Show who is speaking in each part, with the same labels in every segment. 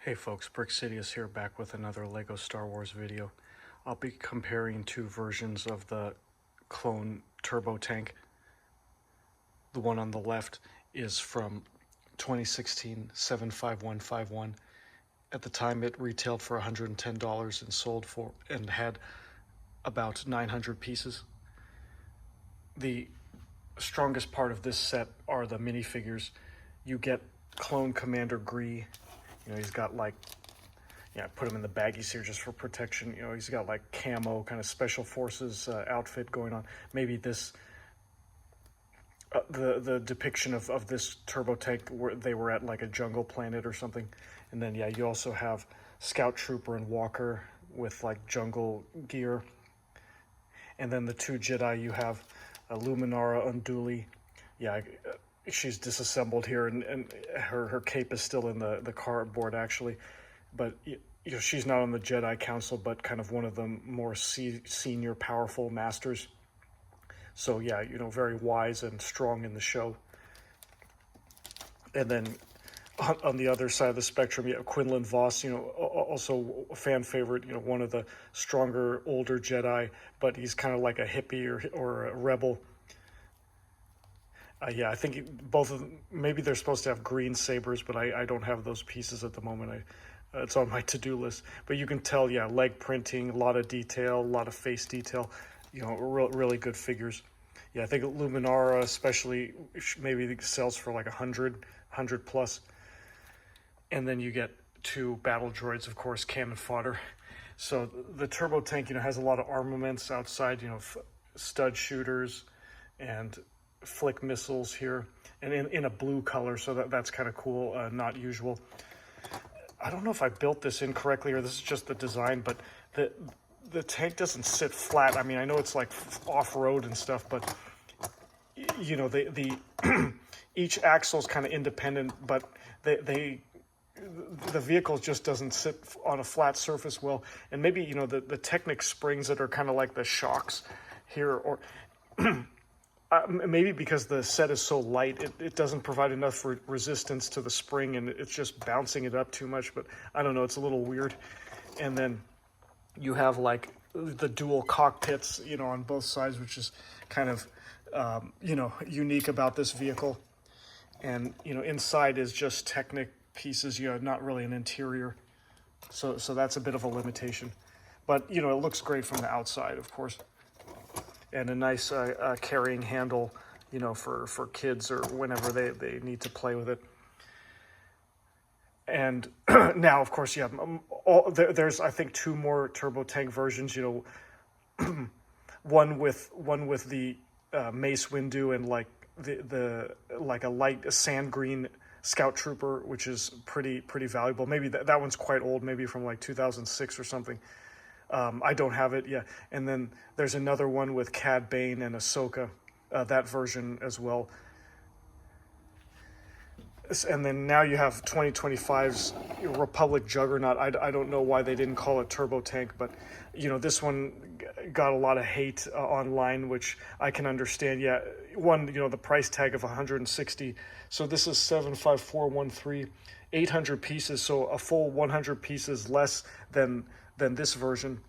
Speaker 1: Hey folks, BrickSidious here, back with another LEGO Star Wars video. I'll be comparing two versions of the clone turbo tank. The one on the left is from 2016 75151. At the time it retailed for $110 and sold for and had about 900 pieces. The strongest part of this set are the minifigures. You get Clone Commander Gree. He's got like, I put him in the baggies here just for protection. He's got like camo, kind of special forces outfit going on. Maybe this, the depiction of this turbo tank where they were at like a jungle planet or something. And then, you also have Scout Trooper and Walker with like jungle gear. And then the two Jedi, you have Luminara Unduli. She's disassembled here, and her cape is still in the cardboard actually, but she's not on the Jedi Council, but kind of one of the more senior powerful masters. So very wise and strong in the show. And then on the other side of the spectrum, Quinlan Vos, also a fan favorite, one of the stronger older Jedi, but he's kind of like a hippie or a rebel. I think both of them, maybe they're supposed to have green sabers, but I don't have those pieces at the moment. It's on my to-do list. But you can tell, leg printing, a lot of detail, a lot of face detail, really good figures. I think Luminara especially maybe sells for like 100 plus. And then you get two battle droids, of course, cannon fodder. So the turbo tank, has a lot of armaments outside, stud shooters and flick missiles here, and in a blue color, so that's kind of cool, not usual. I don't know if I built this incorrectly or this is just the design, but the tank doesn't sit flat. I mean, I know it's like off-road and stuff, but the each axle is kind of independent, but the vehicle just doesn't sit on a flat surface well. And maybe the Technic springs that are kind of like the shocks here, or maybe because the set is so light, it doesn't provide enough resistance to the spring, and it's just bouncing it up too much. But I don't know, it's a little weird. And then you have like the dual cockpits, on both sides, which is kind of, unique about this vehicle. And, inside is just Technic pieces, not really an interior. So that's a bit of a limitation. But, it looks great from the outside, of course. And a nice carrying handle, for kids or whenever they need to play with it. And now, of course, there's I think two more turbo tank versions. One with the Mace Windu and like the like a sand green Scout Trooper, which is pretty valuable. Maybe that one's quite old, maybe from like 2006 or something. I don't have it yet. And then there's another one with Cad Bane and Ahsoka, that version as well. And then now you have 2025's Republic Juggernaut. I don't know why they didn't call it turbo tank, but this one got a lot of hate online, which I can understand. One, the price tag of 160. So this is 75413, 800 pieces, so a full 100 pieces less than this version.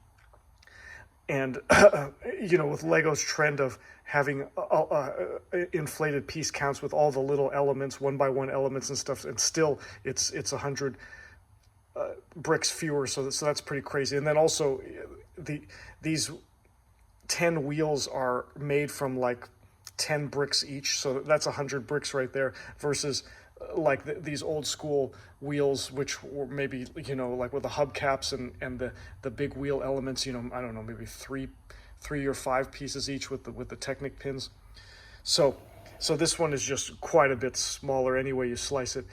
Speaker 1: And with LEGO's trend of having inflated piece counts with all the little elements, one by one elements and stuff, and still it's 100 bricks fewer, so that's pretty crazy. And then also these 10 wheels are made from like 10 bricks each, so that's 100 bricks right there, versus like these old school wheels, which were maybe like with the hubcaps and the big wheel elements, I don't know, maybe three or five pieces each with the Technic pins. So this one is just quite a bit smaller any way you slice it.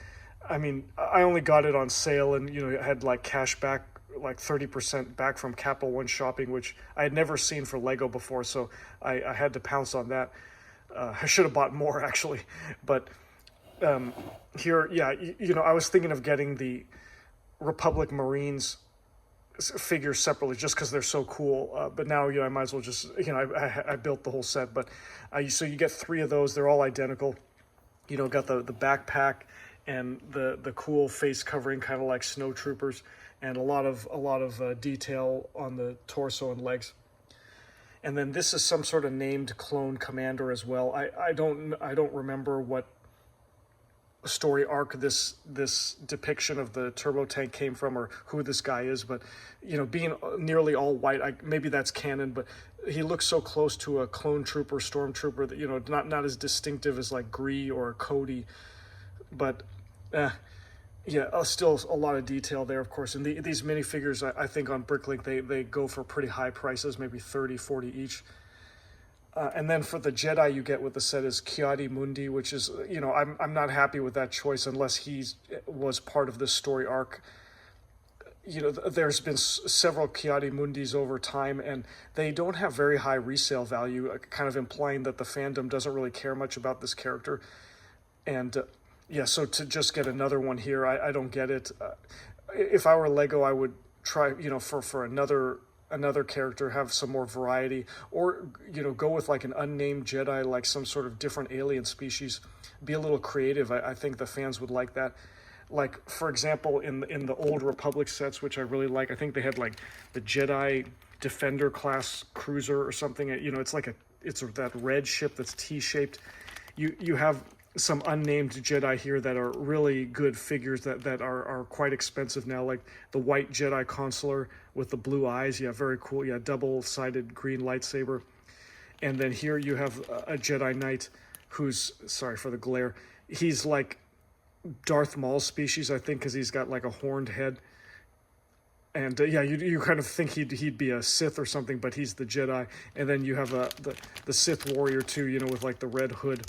Speaker 1: I mean, I only got it on sale, and it had like cash back, like 30% back from Capital One shopping, which I had never seen for Lego before, so I had to pounce on that. I should have bought more actually, but here, I was thinking of getting the Republic Marines figures separately just because they're so cool. But now, I might as well just, I built the whole set. But so you get three of those. They're all identical. Got the backpack and the cool face covering, kind of like snow troopers, and a lot of detail on the torso and legs. And then this is some sort of named clone commander as well. I don't remember what story arc this depiction of the turbo tank came from, or who this guy is, but being nearly all white, maybe that's canon, but he looks so close to a clone trooper, stormtrooper, that not as distinctive as like Gree or Cody, but yeah, still a lot of detail there, of course. And these minifigures, I think on Bricklink, they go for pretty high prices, maybe 30, 40 each. And then for the Jedi you get with the set is Ki-Adi-Mundi, which is, I'm not happy with that choice unless he was part of this story arc. There's been several Ki-Adi-Mundis over time, and they don't have very high resale value, kind of implying that the fandom doesn't really care much about this character. And yeah, so to just get another one here, I don't get it. If I were Lego, I would try, for another character, have some more variety, or go with like an unnamed Jedi, like some sort of different alien species. Be a little creative. I think the fans would like that. Like, for example, in the old Republic sets, which I really like, I think they had like the Jedi Defender class cruiser or something. It's that red ship that's T-shaped. You have some unnamed Jedi here that are really good figures that are quite expensive now, like the white Jedi consular with the blue eyes. Yeah, very cool. Yeah, double-sided green lightsaber. And then here you have a Jedi Knight who's, sorry for the glare, he's like Darth Maul's species, I think, because he's got like a horned head. And yeah, you kind of think he'd be a Sith or something, but he's the Jedi. And then you have the Sith warrior too, with like the red hood.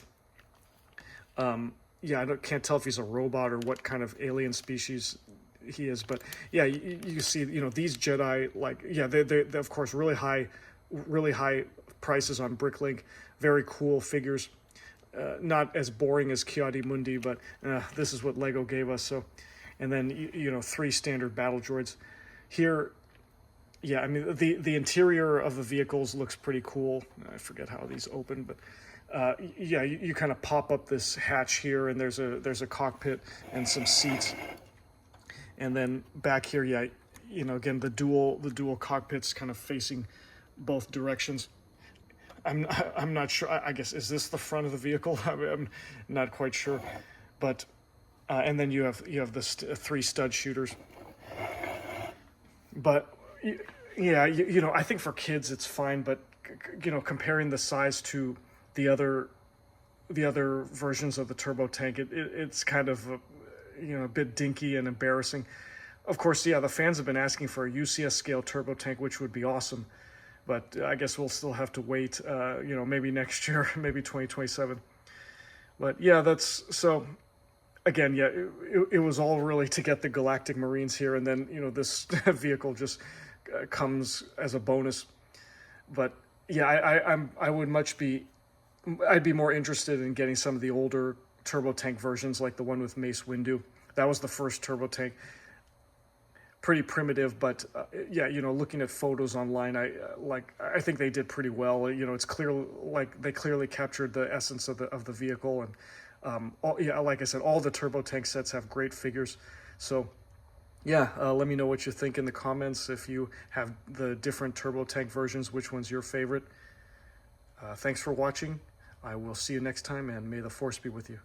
Speaker 1: Yeah, I can't tell if he's a robot or what kind of alien species he is, but yeah, you see, these Jedi, like, yeah, they of course really high prices on Bricklink, very cool figures, not as boring as Ki-Adi-Mundi, but this is what Lego gave us. So, and then 3 standard battle droids here. Yeah, I mean the interior of the vehicles looks pretty cool. I forget how these open, but. Yeah, you kind of pop up this hatch here, and there's a cockpit and some seats, and then back here, yeah, again the dual cockpits kind of facing both directions. I'm not sure. I guess, is this the front of the vehicle? I'm not quite sure, but and then you have the 3 stud shooters. But yeah, I think for kids it's fine, but comparing the size to the other versions of the turbo tank, it's kind of a bit dinky and embarrassing. Of course, yeah, the fans have been asking for a UCS scale turbo tank, which would be awesome, but I guess we'll still have to wait. Maybe next year, maybe 2027. But yeah, that's so. Again, yeah, it was all really to get the Galactic Marines here, and then this vehicle just comes as a bonus. But yeah, I'd be more interested in getting some of the older turbo tank versions, like the one with Mace Windu. That was the first turbo tank. Pretty primitive, but yeah, looking at photos online, I think they did pretty well. It's clear, like they clearly captured the essence of the vehicle, and yeah, like I said, all the turbo tank sets have great figures. So yeah, let me know what you think in the comments. If you have the different turbo tank versions, which one's your favorite? Thanks for watching. I will see you next time, and may the Force be with you.